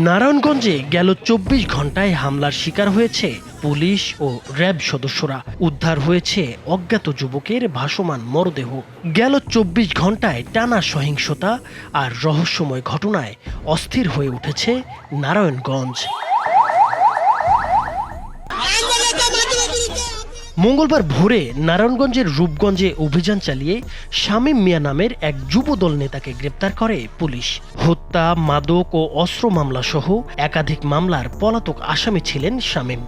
নারায়ণগঞ্জে গেল ২৪ ঘন্টায় হামলার শিকার হয়েছে পুলিশ ও র্যাব সদস্যরা। উদ্ধার হয়েছে অজ্ঞাত যুবকের ভাসমান মরদেহ। গেল ২৪ ঘন্টায় টানা সহিংসতা আর রহস্যময় ঘটনায় অস্থির হয়ে উঠেছে নারায়ণগঞ্জ। মঙ্গলবার ভোরে নারায়ণগঞ্জের রূপগঞ্জে অভিযান চালিয়ে শামীম মিয়া নামের এক যুবদল নেতাকে গ্রেপ্তার করে পুলিশ। হত্যা, মাদক ও অস্ত্র মামলা সহ একাধিক মামলার পলাতক আসামি ছিলেন শামীম।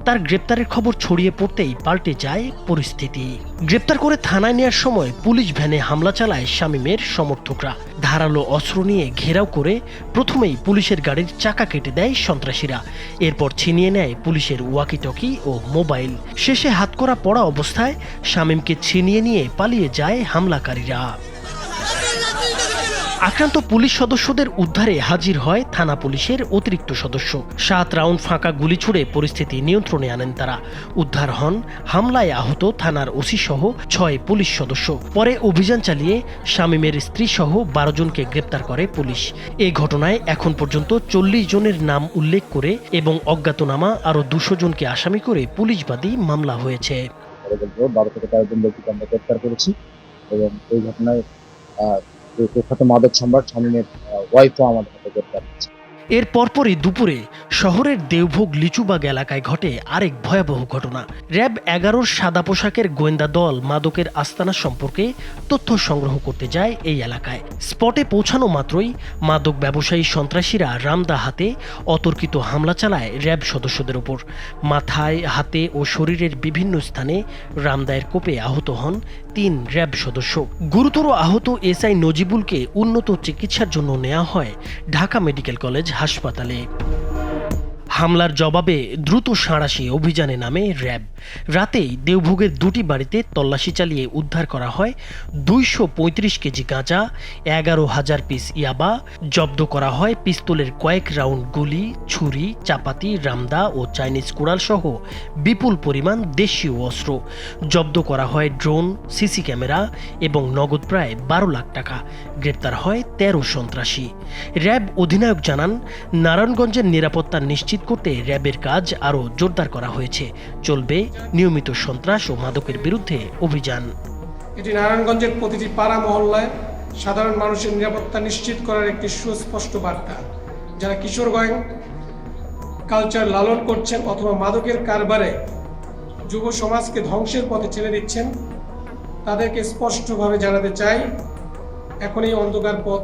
তার গ্রেপ্তারের খবর ছড়িয়ে পড়তেই পাল্টে যায় পরিস্থিতি। গ্রেপ্তার করে থানায় নেওয়ার সময় পুলিশ ভ্যানে হামলা চালায় শামীমের সমর্থকরা। ধারালো অস্ত্র নিয়ে ঘেরাও করে প্রথমেই পুলিশের গাড়ির চাকা কেটে দেয় সন্ত্রাসীরা। এরপর ছিনিয়ে নেয় পুলিশের ওয়াকিটকি ও মোবাইল। শেষে হাতকড়া পড়া অবস্থায় শামীমকে ছিনিয়ে নিয়ে পালিয়ে যায় হামলাকারীরা। আক্রান্ত পুলিশ সদস্যদের উদ্ধারে হাজির হয় থানা পুলিশের অতিরিক্ত সদস্য। ৭ রাউন্ড ফাঁকা গুলি ছুড়ে পরিস্থিতি নিয়ন্ত্রণে আনেন তারা। উদ্ধার হন হামলায় আহত থানার ওসি সহ ৬ পুলিশ সদস্য। পরে অভিযান চালিয়ে শামীমের স্ত্রী সহ ১২ জনকে গ্রেপ্তার করে পুলিশ। এ ঘটনায় এখন পর্যন্ত ৪০ জনের নাম উল্লেখ করে এবং অজ্ঞাতনামা আরও ২০০ জনকে আসামি করে পুলিশবাদী মামলা হয়েছে। ১২ থেকে ১৩ জন ব্যক্তিকে আমরা গ্রেপ্তার করেছি এবং এই ঘটনায় কুখ্যাত মাদক সম্রাট শামীমের ওয়াইফও আমাদের হাতে গ্রেপ্তার হয়েছে। এর পরপরই দুপুরে শহরের দেওভোগ লিচুবাগ এলাকায় ঘটে আরেক ভয়াবহ ঘটনা। র্যাব ১১ সাদা পোশাকের গোয়েন্দা দল মাদকের আস্তানা সম্পর্কে তথ্য সংগ্রহ করতে যায় এই এলাকায়। স্পটে পৌঁছানো মাত্রই মাদক ব্যবসায়ী সন্ত্রাসীরা রামদা হাতে অতর্কিত হামলা চালায় র্যাব সদস্যদের ওপর। মাথায়, হাতে ও শরীরের বিভিন্ন স্থানে রামদায়ের কোপে আহত হন ৩ র্যাব সদস্য। গুরুতর আহত এসআই নজিবুলকে উন্নত চিকিৎসার জন্য নেওয়া হয় ঢাকা মেডিকেল কলেজ হাসপাতালে। হামলার জবাবে দ্রুত সাঁড়াশি অভিযানে নামে র্যাব। রাতেই দেওভোগের ২টি বাড়িতে তল্লাশি চালিয়ে উদ্ধার করা হয় ২৩৫ কেজি গাঁজা, ১১,০০০ পিস ইয়াবা। জব্দ করা হয় পিস্তলের কয়েক রাউন্ড গুলি, ছুরি, চাপাতি, রামদা ও চাইনিজ কুড়াল সহ বিপুল পরিমাণ দেশীয় অস্ত্র। জব্দ করা হয় ড্রোন, সিসি ক্যামেরা এবং নগদ প্রায় ১২ লাখ টাকা। গ্রেপ্তার হয় ১৩ সন্ত্রাসী। র্যাব অধিনায়ক জানান, নারায়ণগঞ্জের নিরাপত্তা নিশ্চিত করতে র্যাবের কাজ আরও জোরদার করা হয়েছে। চলবে নিয়মিত সন্ত্রাস ও মাদকের বিরুদ্ধে অভিযান। এটি নারায়ণগঞ্জের প্রতিটি পাড়া মহল্লায় সাধারণ মানুষের নিরাপত্তা নিশ্চিত করার একটি সুস্পষ্ট বার্তা। যারা কিশোর গ্যাং কালচার লালন করছেন অথবা মাদকের কারবারে যুব সমাজকে ধ্বংসের পথে ঠেলে দিচ্ছেন, তাদেরকে স্পষ্টভাবে জানাতে চাই, এখন এই অন্ধকার পথ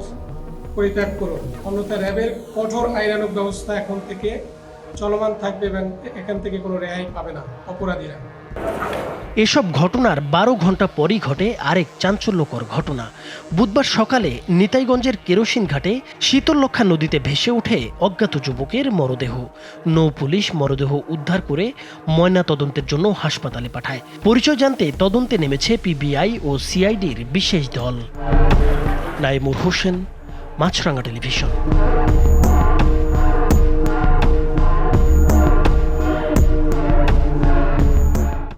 পরিত্যাগ করুন। অন্যথায় র্যাবের কঠোর আইনানুগ ব্যবস্থা এখন থেকে চলমান থাকবে এবং এখান থেকে কোনো রেহাই পাবে না অপরাধীরা। এসব ঘটনার ১২ ঘন্টা পরই ঘটে আরেক চাঞ্চল্যকর ঘটনা। বুধবার সকালে নিতাইগঞ্জের কেরোসিন ঘাটে শীতললক্ষা নদীতে ভেসে ওঠে অজ্ঞাত যুবকের মরদেহ। নৌ পুলিশ মরদেহ উদ্ধার করে ময়না তদন্তের জন্য হাসপাতালে পাঠায়। পরিচয় জানতে তদন্তে নেমেছে পিবিআই ও সিআইডির বিশেষ দল। নাইমুর হোসেন, মাছরাঙা টেলিভিশন।